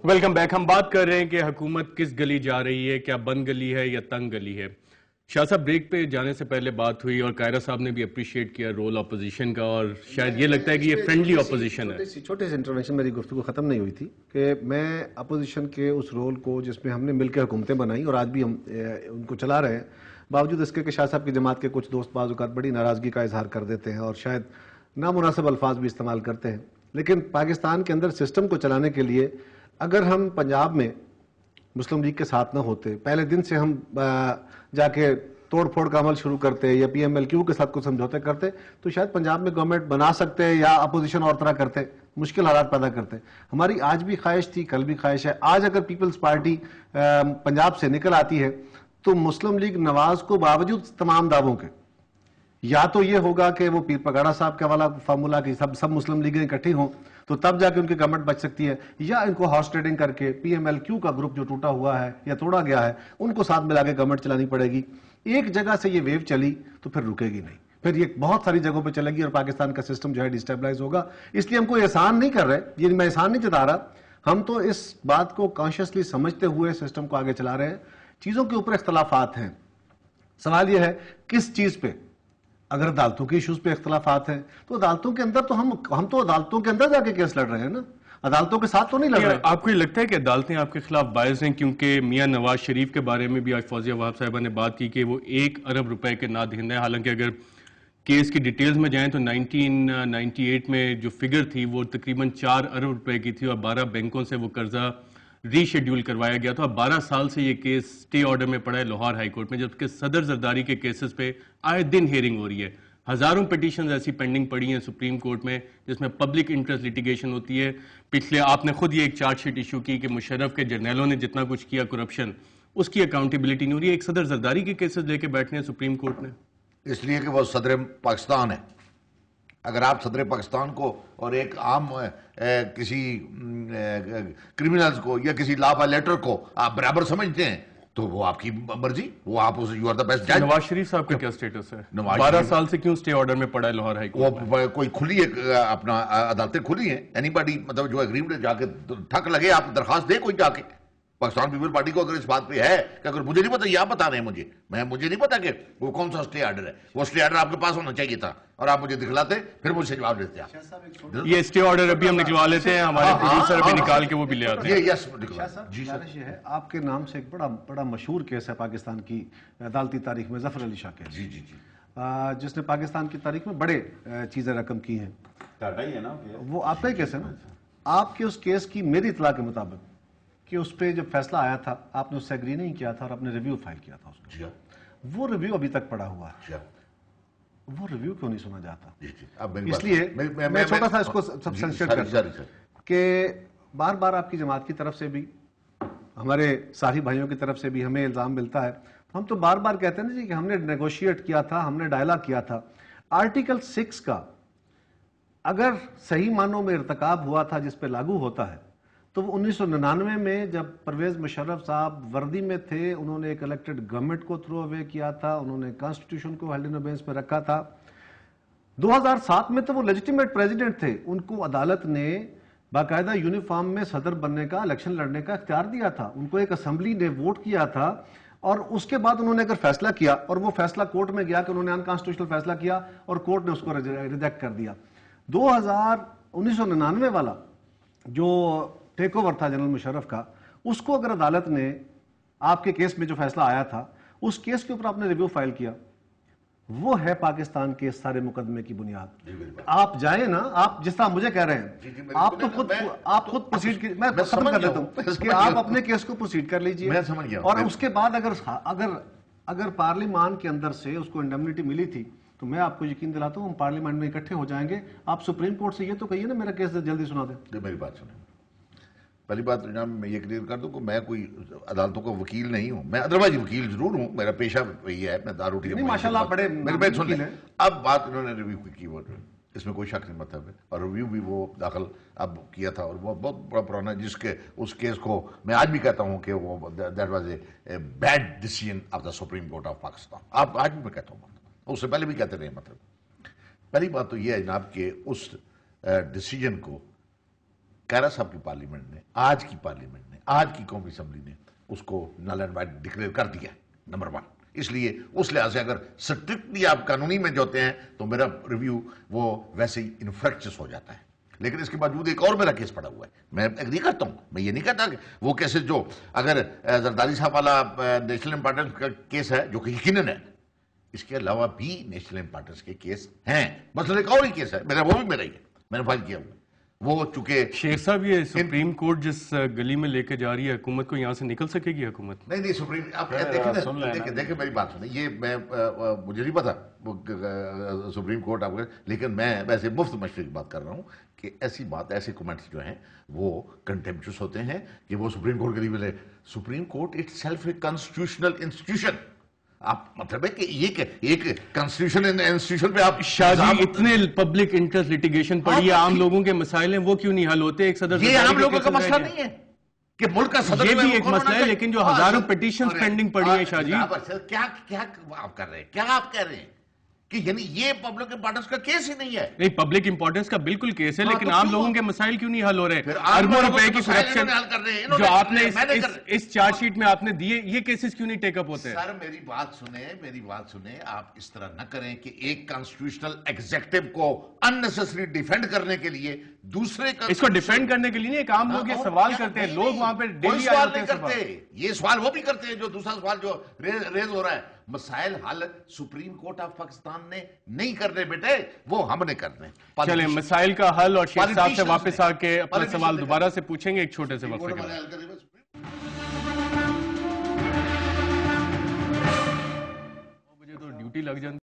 Welcome back. ہم بات کر رہے ہیں کہ حکومت کس گلی جا رہی ہے, کیا بند گلی ہے یا تنگ گلی ہے. شاہ صاحب, بریک پہ جانے سے پہلے بات ہوئی اور قائرہ صاحب نے بھی اپریشیٹ کیا رول اپوزیشن کا, اور شاید یہ لگتا ہے کہ یہ فرینڈلی اپوزیشن ہے. چھوٹے سے انٹروینشن میری گفتگو ختم نہیں ہوئی تھی کہ میں اپوزیشن کے اس رول کو جس میں ہم نے مل کے حکومتیں بنائی اور آج بھی ہم ان کو چلا رہے ہیں, باوجود اس کے کہ شاہ صاحب کی جماعت کے کچھ دوست بعض اوقات بڑی ناراضگی کا اظہار کر دیتے ہیں اور شاید نامناسب الفاظ بھی استعمال کرتے ہیں, لیکن پاکستان کے اندر سسٹم کو چلانے کے لیے اگر ہم پنجاب میں مسلم لیگ کے ساتھ نہ ہوتے, پہلے دن سے ہم جا کے توڑ پھوڑ کا عمل شروع کرتے یا پی ایم ایل کیو کے ساتھ کچھ سمجھوتے کرتے تو شاید پنجاب میں گورنمنٹ بنا سکتے یا اپوزیشن اور طرح کرتے, مشکل حالات پیدا کرتے. ہماری آج بھی خواہش تھی, کل بھی خواہش ہے. آج اگر پیپلز پارٹی پنجاب سے نکل آتی ہے تو مسلم لیگ نواز کو باوجود تمام دعووں کے یا تو یہ ہوگا کہ وہ پیر پگاڑا صاحب کا والا فارمولا کہ سب مسلم لیگیں اکٹھی ہوں تو تب جا کے ان کی گورنمنٹ بچ سکتی ہے, یا ان کو ہارس ٹریڈنگ کر کے پی ایم ایل کیو کا گروپ جو ٹوٹا ہوا ہے یا توڑا گیا ہے ان کو ساتھ ملا کے گورنمنٹ چلانی پڑے گی. ایک جگہ سے یہ ویو چلی تو پھر رکے گی نہیں, پھر یہ بہت ساری جگہوں پہ چلے گی اور پاکستان کا سسٹم جو ہے ڈسٹیبلائز ہوگا. اس لیے ہم کوئی احسان نہیں کر رہے, یہ میں احسان نہیں جتا رہا, ہم تو اس بات کو کانشیسلی سمجھتے ہوئے سسٹم کو آگے چلا رہے ہیں. چیزوں کے اوپر اختلافات ہیں, سوال یہ ہے کس چیز پہ. اگر عدالتوں کے ایشوز پہ اختلافات ہیں تو عدالتوں کے اندر تو ہم تو عدالتوں کے اندر جا کے کیس لڑ رہے ہیں نا, عدالتوں کے ساتھ تو نہیں لڑ رہے. آپ کو یہ لگتا ہے کہ عدالتیں آپ کے خلاف باعث ہیں, کیونکہ میاں نواز شریف کے بارے میں بھی آج فوزیہ وہاب صاحبہ نے بات کی کہ وہ 1 ارب روپے کے نادہند ہیں, حالانکہ اگر کیس کی ڈیٹیلز میں جائیں تو 1998 میں جو فگر تھی وہ تقریباً 4 ارب روپے کی تھی اور 12 بینکوں سے وہ قرضہ ری شیڈیول کروایا گیا تھا. اب 12 سال سے یہ کیس سٹے آرڈر میں پڑا ہے لاہور ہائی کورٹ میں, جبکہ صدر زرداری کے کیسز پہ آئے دن ہیئرنگ ہو رہی ہے. ہزاروں پیٹیشنز ایسی پینڈنگ پڑی ہیں سپریم کورٹ میں جس میں پبلک انٹرسٹ لیٹیگیشن ہوتی ہے. پچھلے آپ نے خود یہ ایک چارج شیٹ ایشو کی کہ مشرف کے جرنیلوں نے جتنا کچھ کیا کرپشن, اس کی اکاؤنٹیبلٹی نہیں ہو رہی ہے. ایک صدر زرداری کے کیسز لے کے بیٹھنے ہیں سپریم کورٹ نے, اس لیے کہ وہ صدر پاکستان ہے. اگر آپ صدر پاکستان کو اور ایک عام کسی کرمنلز کو یا کسی لا وائلیٹر کو آپ برابر سمجھتے ہیں تو وہ آپ کی مرضی, وہ آپ یو آر دا بیسٹ جج. نواز شریف صاحب کا کیا سٹیٹس ہے؟ 12 سال سے کیوں سٹے آرڈر میں پڑا ہے لاہور ہائی کورٹ؟ وہ کوئی کھلی ہے, اپنا عدالتیں کھلی ہیں, اینی باڈی مطلب جو اگریمنٹ جا کے ٹھک لگے آپ درخواست دیں کوئی جا کے. پاکستان پیپل پارٹی کو اگر اس بات پہ ہے کہ اگر مجھے نہیں پتا, یہ آپ بتا رہے ہیں مجھے نہیں پتا کہ وہ کون سا سٹے آرڈر ہے, وہ سٹے آرڈر آپ کے پاس ہونا چاہیے تھا اور آپ مجھے دکھلاتے پھر مجھ سے جواب دیتے آپ. یہ سٹے آرڈر ابھی ہم نکلوا لیتے ہیں, ہمارے پروڈیوسر ابھی نکال کے وہ بھی لے آتے ہیں. یہ ہے آپ کے نام سے ایک بڑا مشہور کیس ہے پاکستان کی عدالتی تاریخ میں, ظفر علی شاہ کیس, جی جی جی, جس نے پاکستان کی تاریخ میں بڑے چیزیں رقم کی ہیں. وہ آپ کا ہی کیس ہے نا. آپ کے اس کیس کی میری اطلاع کے مطابق کہ اس پہ جب فیصلہ آیا تھا آپ نے اس سے اگری نہیں کیا تھا اور آپ نے ریویو فائل کیا تھا اس کو. وہ ریویو ابھی تک پڑا ہوا ہے, وہ ریویو کیوں نہیں سنا جاتا؟ اس لیے میں چھوٹا سا اس کو سبسٹنشیٹ کرتا ہوں کہ بار بار آپ کی جماعت کی طرف سے بھی ہمارے ساتھی بھائیوں کی طرف سے بھی ہمیں الزام ملتا ہے, ہم تو بار بار کہتے ہیں جی کہ ہم نے نیگوشیٹ کیا تھا, ہم نے ڈائلاگ کیا تھا. آرٹیکل 6 کا اگر صحیح معنوں میں ارتکاب ہوا تھا جس پہ لاگو ہوتا ہے تو وہ 1999 میں جب پرویز مشرف صاحب وردی میں تھے, انہوں نے ایک الیکٹڈ گورنمنٹ کو تھرو اوے کیا تھا, انہوں نے کانسٹیٹیوشن کو ہیلڈ ان ابینس پہ رکھا تھا. 2007 میں تو وہ لیجیٹیمیٹ پریزیڈنٹ تھے, ان کو عدالت نے باقاعدہ یونیفارم میں صدر بننے کا, الیکشن لڑنے کا اختیار دیا تھا, ان کو ایک اسمبلی نے ووٹ کیا تھا اور اس کے بعد انہوں نے اگر فیصلہ کیا اور وہ فیصلہ کورٹ میں گیا کہ انہوں نے انکانسٹیٹیوشنل فیصلہ کیا اور کورٹ نے اس کو ریجیکٹ کر دیا. 1999 والا جو ٹیک اوور تھا جنرل مشرف کا, اس کو اگر عدالت نے آپ کے کیس میں جو فیصلہ آیا تھا اس کیس کے اوپر آپ نے ریویو فائل کیا, وہ ہے پاکستان کے سارے مقدمے کی بنیاد. آپ جائیں نا, آپ جس طرح مجھے کہہ رہے ہیں آپ تو خود پروسیڈ کی, میں ختم کر دیتا ہوں کہ آپ اپنے کیس کو پروسیڈ کر لیجئے اور اس کے بعد اگر پارلیمان کے اندر سے اس کو انڈیمنیٹی ملی تھی تو میں آپ کو یقین دلاتا ہوں ہم پارلیمنٹ میں اکٹھے ہو جائیں گے. آپ سپریم کورٹ سے یہ تو کہیے نا میرا کیس جلدی سنا دیں. میری بات سنیں, پہلی بات جناب میں یہ کلیئر کر دوں کہ میں کوئی عدالتوں کا وکیل نہیں ہوں, میں ادروائز وکیل ضرور ہوں, میرا پیشہ یہ ہے, میں دارو ٹی ماشاءاللہ بڑے میرے بات سن لیں. اب بات انہوں نے ریویو کی, وہ اس میں کوئی شک نہیں مطلب ہے, اور ریویو بھی وہ داخل اب کیا تھا اور وہ بہت بڑا پرانا, جس کے اس کیس کو میں آج بھی کہتا ہوں کہ وہ that was a bad decision of the supreme court of Pakistan. آپ آج بھی میں کہتا ہوں, اس سے پہلے بھی کہتے رہے. مطلب پہلی بات تو یہ ہے جناب کہ اس ڈیسیژن کو کیرا صاحب کی پارلیمنٹ نے، آج کی پارلیمنٹ نے، آج کی قومی اسمبلی نے اس کو نل اینڈ وائڈ ڈکلیئر کر دیا نمبر 1. اس لیے اس لحاظ سے اگر سٹرکٹلی آپ قانونی میں جوتے ہیں تو میرا ریویو وہ ویسے ہی انفریکچس ہو جاتا ہے. لیکن اس کے باوجود ایک اور میرا کیس پڑا ہوا ہے. میں ایگری کرتا ہوں، میں یہ نہیں کہتا کہ وہ کیسز جو اگر زرداری صاحب والا نیشنل امپورٹنس کا کیس ہے جو کہ یقیناً ہے، اس کے علاوہ بھی نیشنل امپورٹنس کے کیس ہیں. مثلا ایک اور ہی کیس ہے میرا، وہ بھی میرا ہی ہے، میں نے فائل کیا ہوا. وہ چونکہ شیخ صاحب یہ سپریم کورٹ جس گلی میں لے کے جا رہی ہے حکومت کو، یہاں سے نکل سکے گی حکومت؟ نہیں سپریم، آپ دیکھیں میری بات سنیں، یہ میں مجھے نہیں پتا سپریم کورٹ آپ، لیکن میں ویسے مفت مشورے کی بات کر رہا ہوں کہ ایسی بات، ایسے کمنٹس جو ہیں وہ کنٹمپچوس ہوتے ہیں کہ وہ سپریم کورٹ کے لیے ملے. Supreme court it self a constitutional institution. آپ مطلب ہے کہ یہ ایک کنسٹیٹیوشن انسٹیٹیوشن پہ آپ شاہ جی اتنے پبلک انٹرسٹ لٹیگیشن پڑی ہے، عام لوگوں کے مسائل ہیں، وہ کیوں نہیں حل ہوتے؟ ایک صدر یہ عام لوگوں کا مسئلہ نہیں ہے کہ ملک کا صدر، یہ بھی ایک مسئلہ ہے، لیکن جو ہزاروں پیٹیشنز پینڈنگ پڑی ہیں شاہ جی. کیا آپ کر رہے ہیں، کیا آپ کہہ رہے ہیں کہ یعنی یہ پبلک امپورٹنس کا کیس ہی نہیں ہے؟ نہیں، پبلک امپورٹنس کا بالکل کیس ہے، لیکن عام لوگوں کے مسائل کیوں نہیں حل ہو رہے؟ اربوں اربوں روپے روپے کی کرپشن جو آپ نے میں اس چارج شیٹ میں آپ نے دیے، یہ کیسز کیوں نہیں ٹیک اپ ہوتے ہیں؟ سر میری بات سنیں، آپ اس طرح نہ کریں کہ ایک کانسٹیٹیوشنل ایگزیکٹو کو اننیسیسری ڈیفینڈ کرنے کے لیے دوسرے کا، اس کو ڈیفینڈ کرنے کے لیے نہیں، ایک عام لوگ یہ سوال کرتے ہیں، لوگ وہاں پہ ڈیلی سوال نہیں کرتے. یہ سوال وہ بھی کرتے ہیں جو دوسرا سوال جو ریز ہو رہا ہے. مسائل حل سپریم کورٹ آف پاکستان نے نہیں کرنے بیٹے، وہ ہم نے کرنے. چلیں مسائل کا حل، اور شیخ صاحب سے واپس آ کے اپنا سوال دوبارہ سے پوچھیں گے ایک چھوٹے سے وقفے کے بعد. مجھے تو ڈیوٹی لگ جاتی